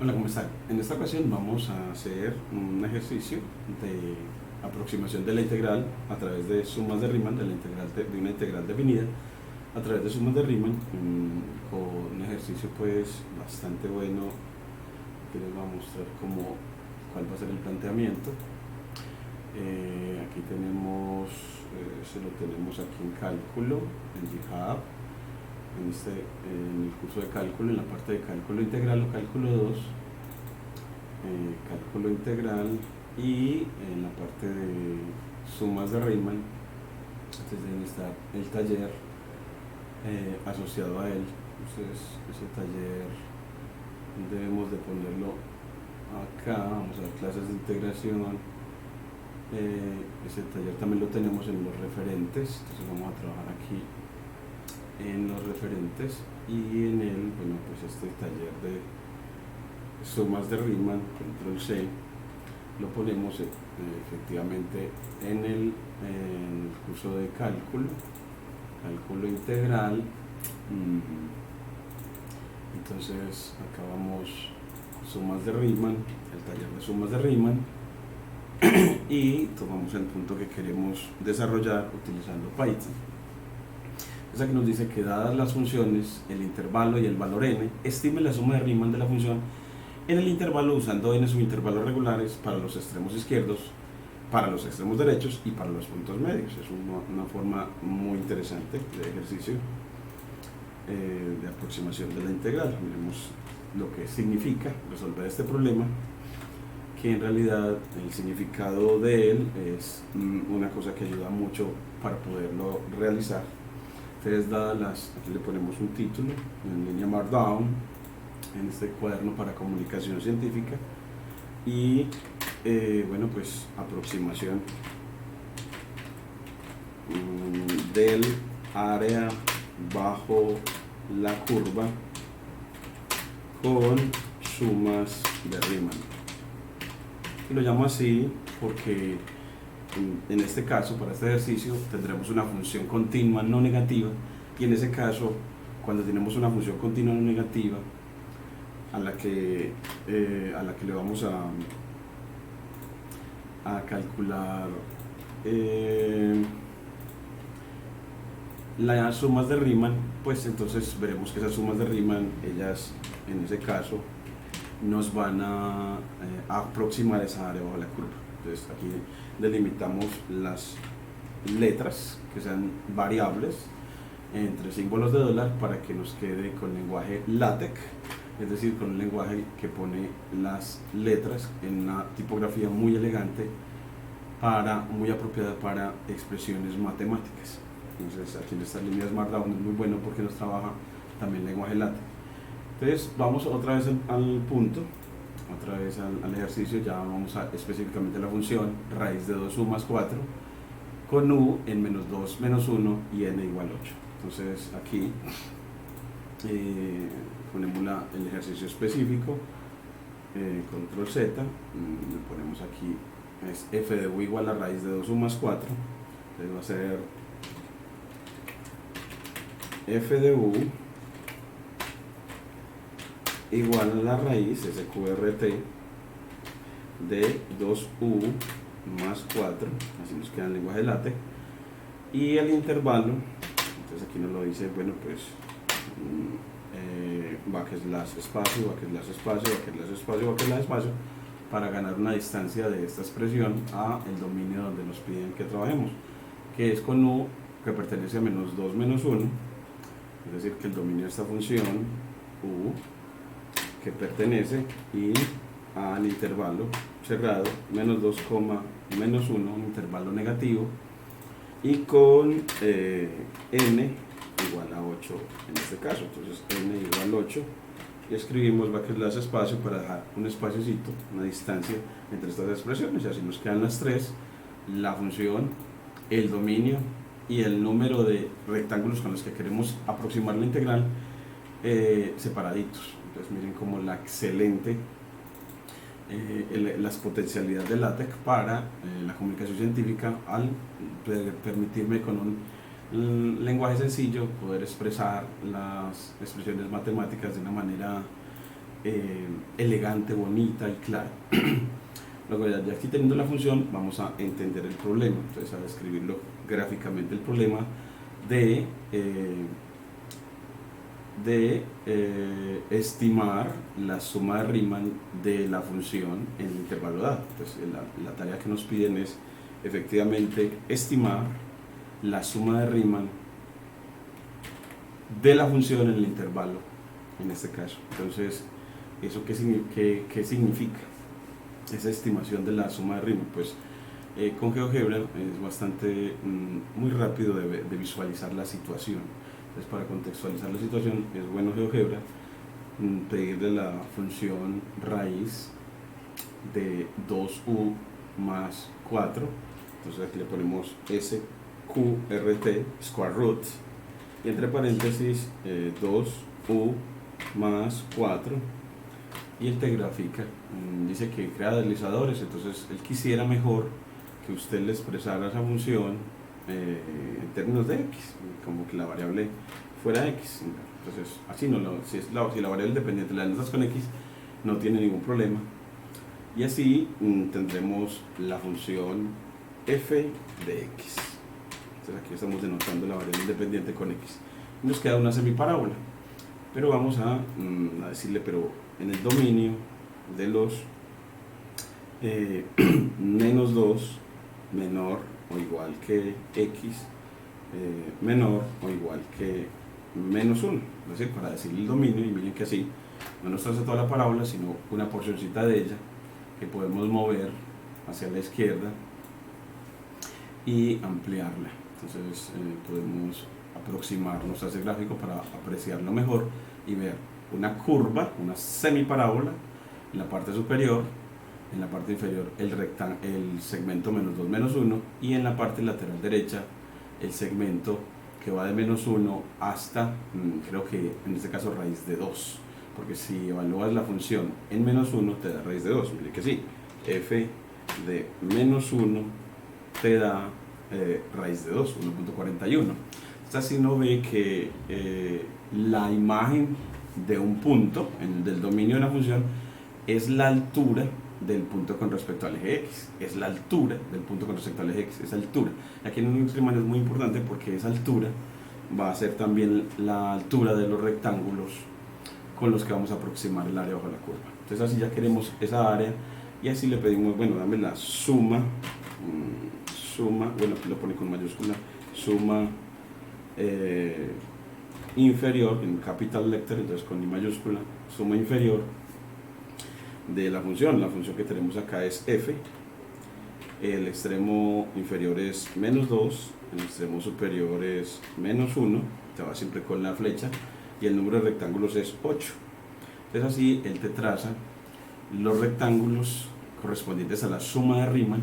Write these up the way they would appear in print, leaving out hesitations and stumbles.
Hola, ¿cómo están? En esta ocasión vamos a hacer un ejercicio de aproximación de la integral a través de sumas de Riemann, de una integral definida a través de sumas de Riemann, con un ejercicio pues bastante bueno que les va a mostrar cuál va a ser el planteamiento. Aquí tenemos, se lo tenemos aquí en cálculo, en GitHub, en el curso de cálculo, en la parte de cálculo integral o cálculo 2, cálculo integral, y en la parte de sumas de Riemann. Entonces deben estar el taller asociado a él. Entonces ese taller debemos de ponerlo acá. Vamos a ver clases de integración. Ese taller también lo tenemos en los referentes, entonces vamos a trabajar aquí en los referentes, y en el, bueno, pues este taller de sumas de Riemann, control C, lo ponemos efectivamente en el curso de cálculo integral. Entonces acá vamos sumas de Riemann, el taller de sumas de Riemann, y tomamos el punto que queremos desarrollar utilizando Python. Entonces aquí nos dice que dadas las funciones, el intervalo y el valor n, estime la suma de Riemann de la función en el intervalo usando n subintervalos regulares para los extremos izquierdos, para los extremos derechos y para los puntos medios. Es una forma muy interesante de ejercicio de aproximación de la integral. Miremos lo que significa resolver este problema, que en realidad el significado de él es una cosa que ayuda mucho para poderlo realizar. Entonces, aquí le ponemos un título en línea Markdown en este cuaderno para comunicación científica, y bueno, pues aproximación del área bajo la curva con sumas de Riemann. Y lo llamo así porque en este caso, para este ejercicio, tendremos una función continua no negativa, y en ese caso, cuando tenemos una función continua no negativa a la que le vamos a calcular las sumas de Riemann, pues entonces veremos que esas sumas de Riemann, ellas en ese caso nos van a aproximar esa área bajo la curva. Entonces aquí delimitamos las letras que sean variables entre símbolos de dólar para que nos quede con lenguaje LaTeX, es decir, con un lenguaje que pone las letras en una tipografía muy elegante, muy apropiada para expresiones matemáticas. Entonces aquí en estas líneas Markdown es muy bueno porque nos trabaja también lenguaje LaTeX. Entonces vamos otra vez al punto, otra vez al ejercicio. Ya vamos a específicamente la función raíz de 2u más 4 con u en menos 2 menos 1 y n igual 8. Entonces aquí ponemos el ejercicio específico, control Z, le ponemos aquí es f de u igual a raíz de 2u más 4. Entonces va a ser f de u igual a la raíz sqrt de 2u más 4, así nos queda el lenguaje LaTeX, y el intervalo, entonces aquí nos lo dice, bueno, pues backslash espacio, backslash espacio, backslash espacio, backslash espacio, para ganar una distancia de esta expresión a el dominio donde nos piden que trabajemos, que es con u que pertenece a menos 2 menos 1, es decir, que el dominio de esta función u que pertenece y al intervalo cerrado menos 2, menos 1, un intervalo negativo, y con n igual a 8 en este caso. Entonces n igual a 8, y escribimos backslash espacio para dejar un espaciocito, una distancia entre estas expresiones, y así nos quedan las tres: la función, el dominio y el número de rectángulos con los que queremos aproximar la integral separaditos. Entonces miren como la excelente las potencialidades de LaTeX para la comunicación científica, al permitirme con un lenguaje sencillo poder expresar las expresiones matemáticas de una manera elegante, bonita y clara. Luego ya aquí teniendo la función vamos a entender el problema, entonces a describirlo gráficamente el problema de estimar la suma de Riemann de la función en el intervalo dado. Entonces la tarea que nos piden es efectivamente estimar la suma de Riemann de la función en el intervalo, en este caso. Entonces, ¿eso qué significa? Esa estimación de la suma de Riemann, pues con GeoGebra es bastante muy rápido de visualizar la situación. Entonces, para contextualizar la situación es bueno GeoGebra pedirle la función raíz de 2u más 4. Entonces aquí le ponemos sqrt, square root, y entre paréntesis 2u más 4, y él te grafica, dice que crea deslizadores. Entonces él quisiera mejor que usted le expresara esa función en términos de x, como que la variable fuera x. Entonces así no si la variable dependiente la anotas con x, no tiene ningún problema, y así tendremos la función f de x. Entonces aquí estamos denotando la variable independiente con x. Nos queda una semiparábola, pero vamos a decirle, pero en el dominio de los menos 2 menor o igual que x menor o igual que menos 1. Es decir, para decirle el dominio, y miren que así no nos traza toda la parábola, sino una porcioncita de ella que podemos mover hacia la izquierda y ampliarla. Entonces podemos aproximarnos a ese gráfico para apreciarlo mejor y ver una curva, una semiparábola en la parte superior, en la parte inferior el segmento menos 2 menos 1, y en la parte lateral derecha el segmento que va de menos 1 hasta, creo que en este caso raíz de 2, porque si evalúas la función en menos 1 te da raíz de 2, mire que sí, f de menos 1 te da raíz de 2, 1.41. Esta sí no ve que la imagen de un punto del dominio de la función es la altura del punto con respecto al eje x, es la altura del punto con respecto al eje x, esa altura. Aquí en un Riemann es muy importante porque esa altura va a ser también la altura de los rectángulos con los que vamos a aproximar el área bajo la curva. Entonces así ya queremos esa área, y así le pedimos, bueno, dame la suma, bueno, aquí lo pone con mayúscula, suma inferior, en capital letter, entonces con I mayúscula, suma inferior de la función que tenemos acá es f, el extremo inferior es menos 2, el extremo superior es menos 1, te va siempre con la flecha, y el número de rectángulos es 8. Entonces así él te traza los rectángulos correspondientes a la suma de Riemann.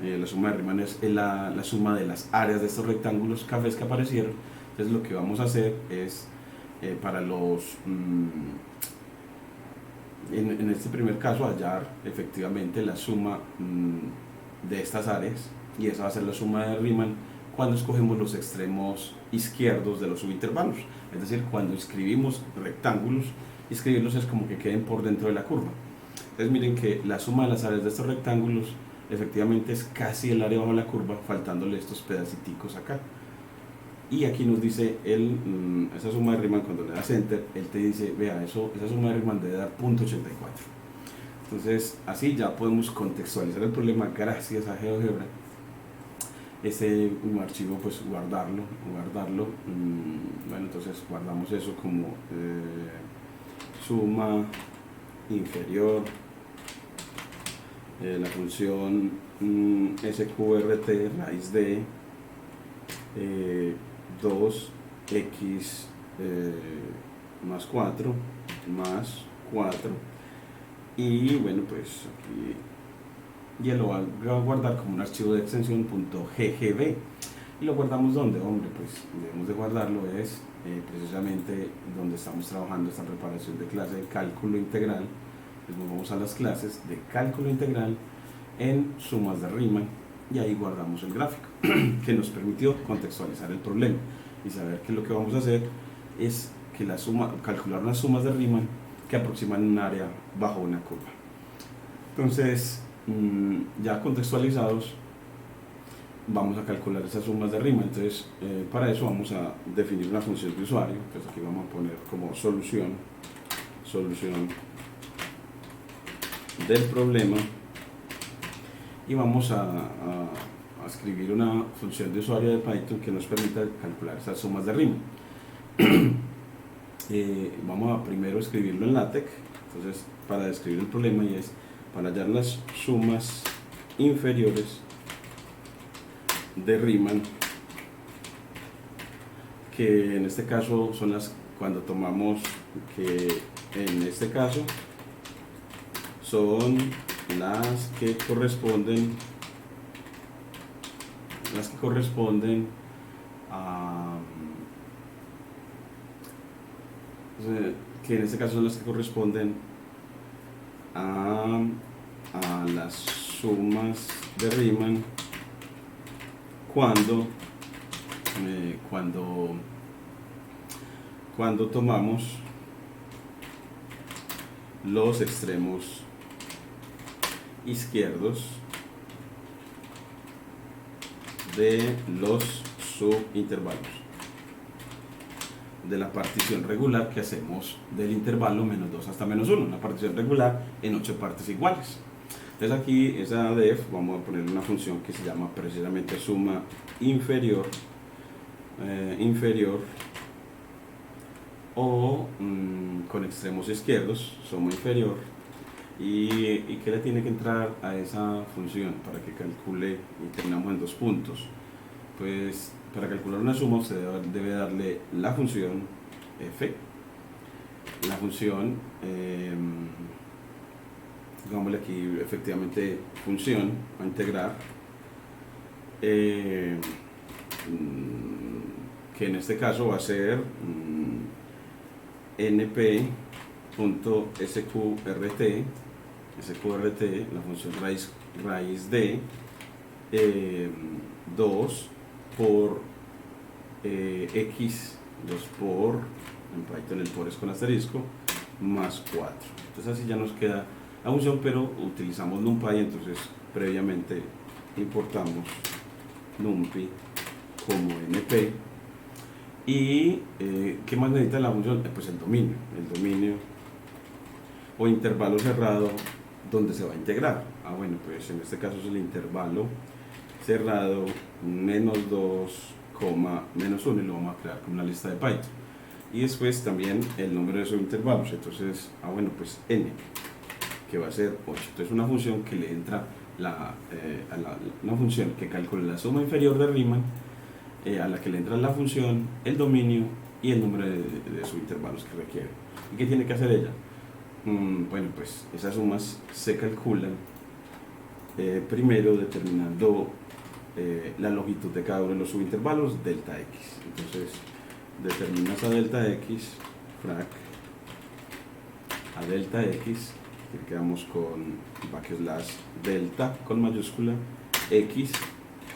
La suma de Riemann es la suma de las áreas de estos rectángulos cafés que aparecieron. Entonces lo que vamos a hacer es para los en este primer caso hallar efectivamente la suma de estas áreas, y esa va a ser la suma de Riemann cuando escogemos los extremos izquierdos de los subintervalos, es decir, cuando escribimos rectángulos, escribirlos es como que queden por dentro de la curva. Entonces miren que la suma de las áreas de estos rectángulos efectivamente es casi el área bajo la curva, faltándole estos pedaciticos acá. Y aquí nos dice esa suma de Riemann, cuando le das enter, él te dice, vea, esa suma de Riemann debe dar 0.84. Entonces así ya podemos contextualizar el problema gracias a GeoGebra. Ese archivo, pues guardarlo. Bueno, entonces guardamos eso como suma inferior, la función sqrt raíz de 2x más 4 más 4, y bueno, pues aquí ya lo va a guardar como un archivo de extensión .ggb. ¿Y lo guardamos dónde? Hombre, pues debemos de guardarlo es precisamente donde estamos trabajando esta preparación de clase de cálculo integral. Pues nos vamos a las clases de cálculo integral en sumas de Riemann, y ahí guardamos el gráfico que nos permitió contextualizar el problema y saber que lo que vamos a hacer es que calcular las sumas de Riemann que aproximan un área bajo una curva. Entonces, ya contextualizados, vamos a calcular esas sumas de Riemann. Entonces, para eso vamos a definir una función de usuario. Entonces aquí vamos a poner como solución del problema, y vamos a escribir una función de usuario de Python que nos permita calcular esas sumas de Riemann. Vamos a primero escribirlo en LaTeX. Entonces, para describir el problema, y es para hallar las sumas inferiores de Riemann, que en este caso son las, cuando tomamos, que en este caso son las que corresponden a, que en este caso son las que corresponden a las sumas de Riemann cuando tomamos los extremos izquierdos de los subintervalos de la partición regular que hacemos del intervalo menos 2 hasta menos 1, una partición regular en 8 partes iguales. Entonces aquí esa def vamos a poner una función que se llama precisamente suma inferior, o con extremos izquierdos, suma inferior, y que le tiene que entrar a esa función para que calcule, y terminamos en 2 puntos. Pues para calcular una suma usted debe darle la función f, la función, digámosle aquí efectivamente función a integrar, que en este caso va a ser np.sqrt, la función raíz de 2 por x, 2 por, en Python el por es con asterisco, más 4. Entonces así ya nos queda la función, pero utilizamos NumPy, entonces previamente importamos NumPy como np. Y ¿qué más necesita la función? Pues el dominio o intervalo cerrado donde se va a integrar. Bueno, pues en este caso es el intervalo cerrado menos 2, menos 1, y lo vamos a crear como una lista de Python. Y después también el número de subintervalos. Entonces, bueno, pues n, que va a ser 8. Entonces una función que le entra una función que calcula la suma inferior de Riemann, a la que le entra la función, el dominio y el número de subintervalos que requiere. ¿Y qué tiene que hacer ella? Bueno, pues esas sumas se calculan primero determinando la longitud de cada uno de los subintervalos, delta x. Entonces determinas a delta x, frac a delta x, que quedamos con backslash delta con mayúscula x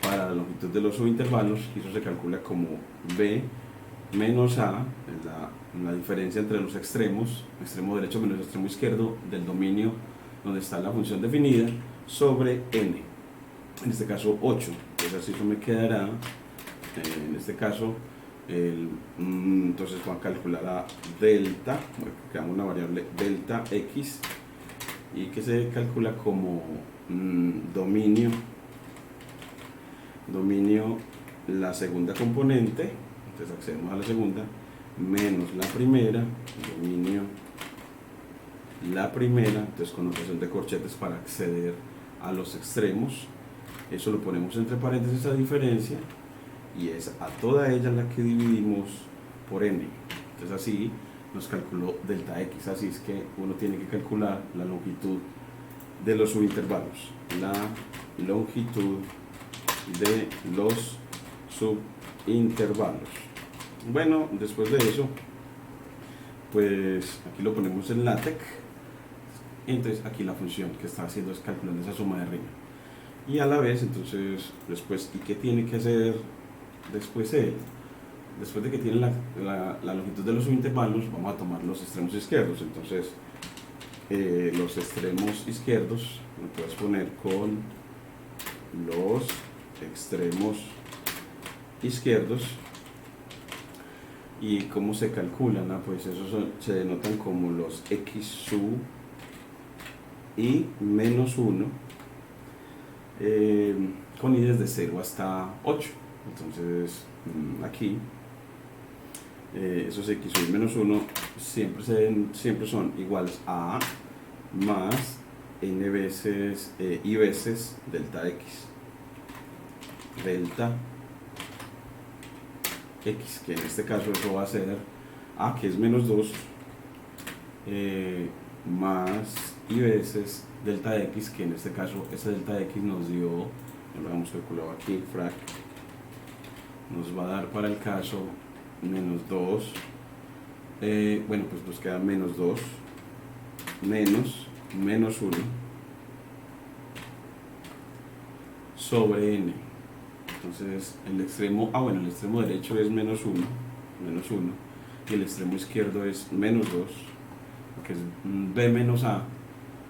para la longitud de los subintervalos, y eso se calcula como b menos a, la diferencia entre los extremos, extremo derecho menos extremo izquierdo del dominio donde está la función definida, sobre n, en este caso 8. Entonces así eso me quedará, en este caso, entonces voy a calcular a delta, creamos una variable delta x, y que se calcula como dominio la segunda componente, entonces accedemos a la segunda, menos la primera, dominio la primera, entonces con notación de corchetes para acceder a los extremos. Eso lo ponemos entre paréntesis a diferencia, y es a toda ella la que dividimos por n. Entonces así nos calculó delta x. Así es que uno tiene que calcular la longitud de los subintervalos, la longitud de los subintervalos. Bueno, después de eso, pues aquí lo ponemos en LaTeX. Entonces aquí la función que está haciendo es calculando esa suma de Riemann. Y a la vez, entonces, después, ¿y qué tiene que hacer después él? después de que tiene la longitud de los subintervalos, vamos a tomar los extremos izquierdos. Entonces, los extremos izquierdos lo puedes poner con los extremos izquierdos. ¿Y cómo se calculan? Pues esos se denotan como los x sub y menos 1 con i desde 0 hasta 8. Entonces aquí esos x sub y menos 1 siempre son iguales a más n veces i veces delta x. Delta x, que en este caso eso va a ser a, que es menos 2, más i veces delta x, que en este caso ese delta x nos dio, ya lo hemos calculado aquí, frac, nos va a dar para el caso menos 2, bueno, pues nos queda menos 2 menos 1 sobre n. Entonces el extremo, el extremo derecho es menos 1 y el extremo izquierdo es menos 2, que es b menos a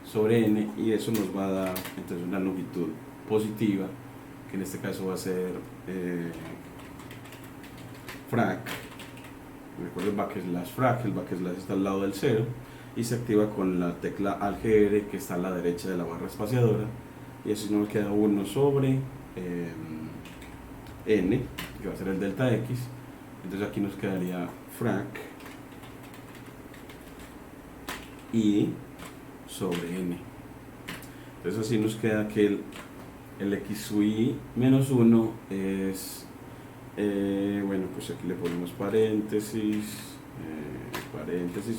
sobre n, y eso nos va a dar entonces una longitud positiva, que en este caso va a ser frac. Recuerden el backslash frac, el backslash está al lado del 0 y se activa con la tecla algr que está a la derecha de la barra espaciadora, y así nos queda 1 sobre n, que va a ser el delta x. Entonces aquí nos quedaría frac i sobre n. Entonces así nos queda que el x sub i menos 1 es, bueno, pues aquí le ponemos paréntesis,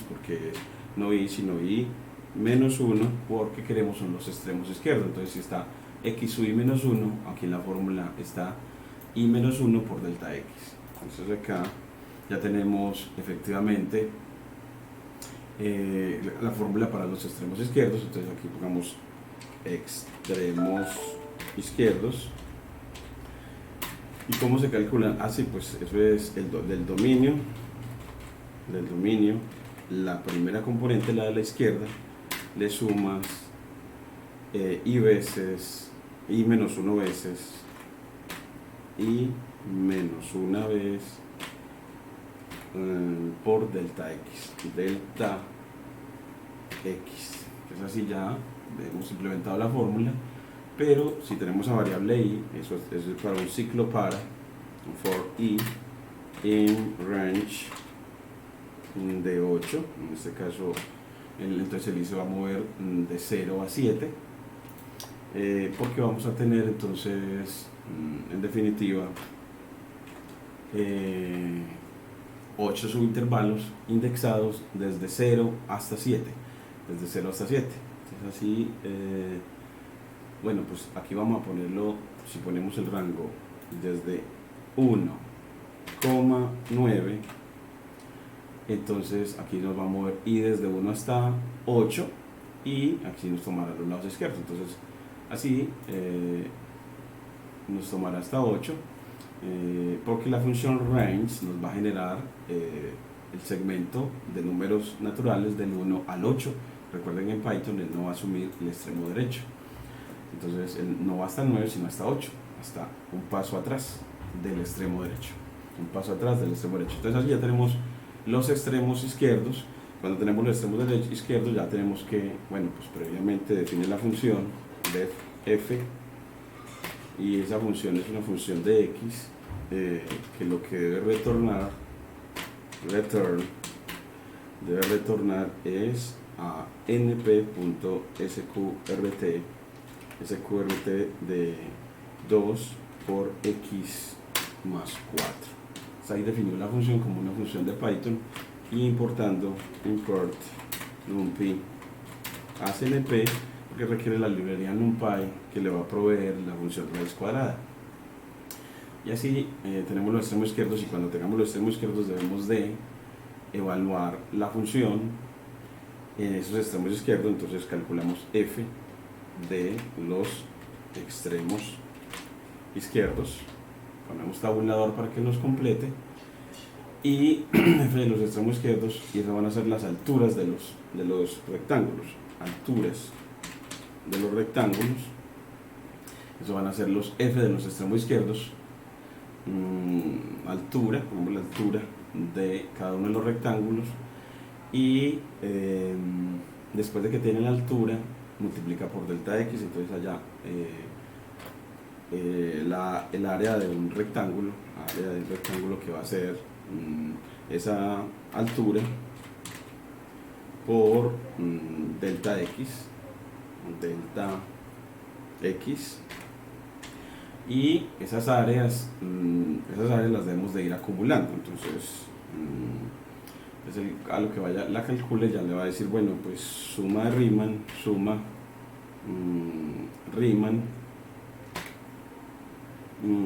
porque no i sino i menos 1, porque queremos son los extremos izquierdos. Entonces si está x sub i menos 1, aquí en la fórmula está i menos 1 por delta x. Entonces acá ya tenemos efectivamente la fórmula para los extremos izquierdos. Entonces aquí pongamos extremos izquierdos. ¿Y cómo se calculan? Así pues eso es del dominio, la primera componente, la de la izquierda, le sumas i veces, i menos 1 veces, i menos 1 vez por delta x, que es así. Ya hemos implementado la fórmula, pero si tenemos a variable i, eso es para un ciclo para for i in range de 8, en este caso entonces el i se va a mover de 0 a 7, porque vamos a tener entonces en definitiva 8 subintervalos indexados desde 0 hasta 7. Entonces así, bueno, pues aquí vamos a ponerlo, si ponemos el rango desde 1,9, entonces aquí nos va a mover i desde 1 hasta 8, y aquí nos tomará los lados izquierdos. Entonces así nos tomará hasta 8, porque la función range nos va a generar el segmento de números naturales del 1 al 8. Recuerden, en Python él no va a asumir el extremo derecho, entonces él no va hasta 9 sino hasta 8, hasta un paso atrás del extremo derecho, entonces así ya tenemos los extremos izquierdos. Cuando tenemos los extremos izquierdos ya tenemos que, bueno, pues previamente define la función de f, y esa función es una función de x, que lo que debe retornar es a np.sqrt de 2 por x más 4. Entonces ahí definió la función como una función de Python, y importando import numpy a cnp, porque requiere la librería numpy que le va a proveer la función raíz cuadrada. Y así tenemos los extremos izquierdos, y cuando tengamos los extremos izquierdos debemos de evaluar la función en esos extremos izquierdos. Entonces calculamos f de los extremos izquierdos, ponemos tabulador para que nos complete, y f de los extremos izquierdos, y esas van a ser las alturas de los rectángulos, alturas de los rectángulos. Eso van a ser los f de los extremos izquierdos, altura, pongamos la altura de cada uno de los rectángulos, y después de que tiene la altura, multiplica por delta x, entonces allá el área de un rectángulo, que va a ser esa altura por delta x, y esas áreas las debemos de ir acumulando. Entonces a lo que vaya la calcule ya le va a decir, bueno, pues suma de Riemann,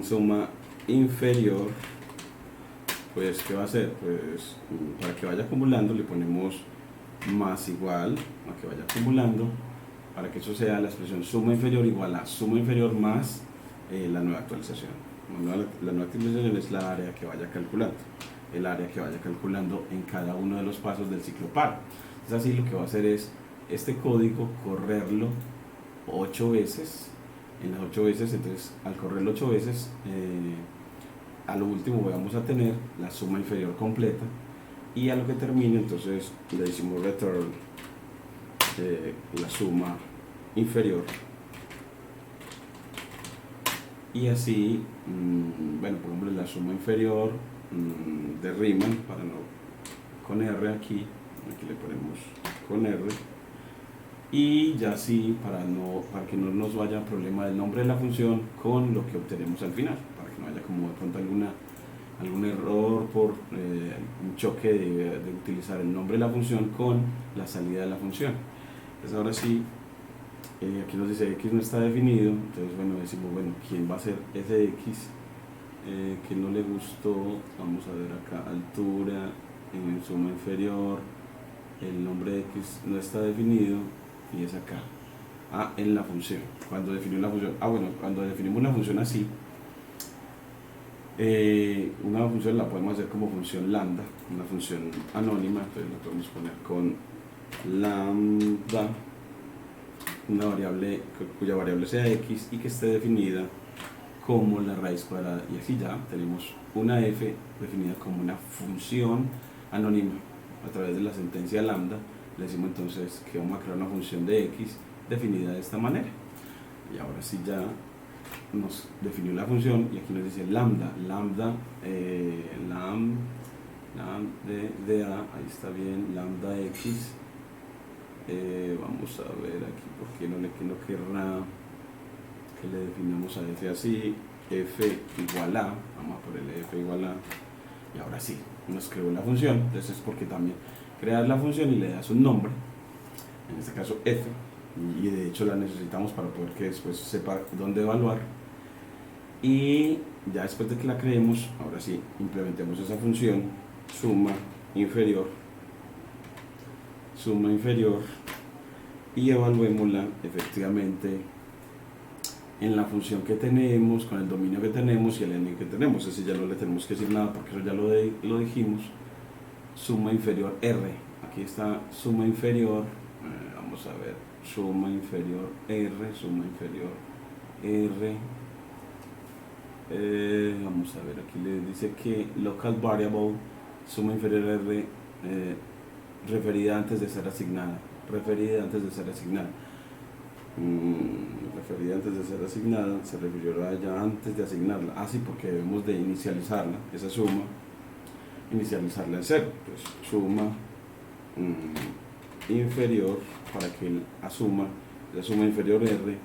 suma inferior, pues ¿qué va a hacer? Pues para que vaya acumulando le ponemos más igual a que vaya acumulando, para que eso sea la expresión suma inferior igual a suma inferior más la nueva actualización. La nueva actualización es la área que vaya calculando, el área que vaya calculando en cada uno de los pasos del ciclo par. Es así, lo que va a hacer es este código correrlo 8 veces, en las 8 veces, entonces al correrlo 8 veces, a lo último vamos a tener la suma inferior completa, y a lo que termine entonces le decimos return la suma inferior, y así, bueno, pongámosle la suma inferior de Riemann, para no con R aquí le ponemos con R, y ya así para que no nos vaya problema del nombre de la función con lo que obtenemos al final, para que no haya como de pronto algún error por un choque de utilizar el nombre de la función con la salida de la función. Entonces ahora sí, aquí nos dice x no está definido, entonces bueno, decimos, bueno, ¿quién va a ser ese x que no le gustó? Vamos a ver acá, altura, suma inferior, el nombre de x no está definido, y es acá, en la función. Cuando definimos la función, cuando definimos una función así, una función la podemos hacer como función lambda, una función anónima, entonces la podemos poner con lambda, una variable cuya variable sea x y que esté definida como la raíz cuadrada, y así ya tenemos una f definida como una función anónima a través de la sentencia lambda. Le decimos entonces que vamos a crear una función de x definida de esta manera, y ahora sí ya nos definió la función, y aquí nos dice lambda de a, ahí está bien, lambda x, vamos a ver aquí por qué no querrá que le definamos a f así, f igual a, vamos a ponerle f igual a, y ahora sí nos creó la función. Entonces es porque también creas la función y le das un nombre, en este caso f, y de hecho la necesitamos para poder que después sepa dónde evaluar, y ya después de que la creemos, ahora sí implementemos esa función suma inferior, y evaluémosla efectivamente en la función que tenemos, con el dominio que tenemos y el n que tenemos. Ese ya no le tenemos que decir nada porque eso ya lo dijimos. Suma inferior r, aquí está suma inferior, vamos a ver, suma inferior r, vamos a ver, aquí le dice que local variable suma inferior r, referida antes de ser asignada, se refirió a ella antes de asignarla, así porque debemos de inicializarla, esa suma, inicializarla en 0, pues suma inferior, para que él asuma la suma inferior r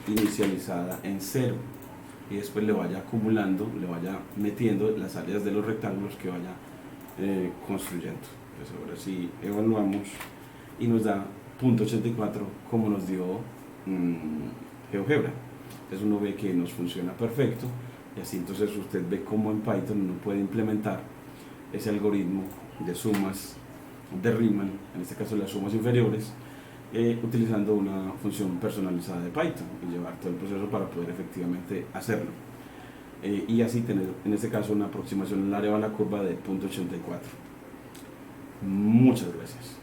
inicializada en 0, y después le vaya acumulando, le vaya metiendo las áreas de los rectángulos que vaya construyendo. Entonces ahora sí evaluamos y nos da 0.84 como nos dio GeoGebra. Entonces uno ve que nos funciona perfecto, y así entonces usted ve cómo en Python uno puede implementar ese algoritmo de sumas de Riemann, en este caso las sumas inferiores, utilizando una función personalizada de Python, y llevar todo el proceso para poder efectivamente hacerlo. y así tener en este caso una aproximación en el área de la curva de 0.84. Muchas gracias.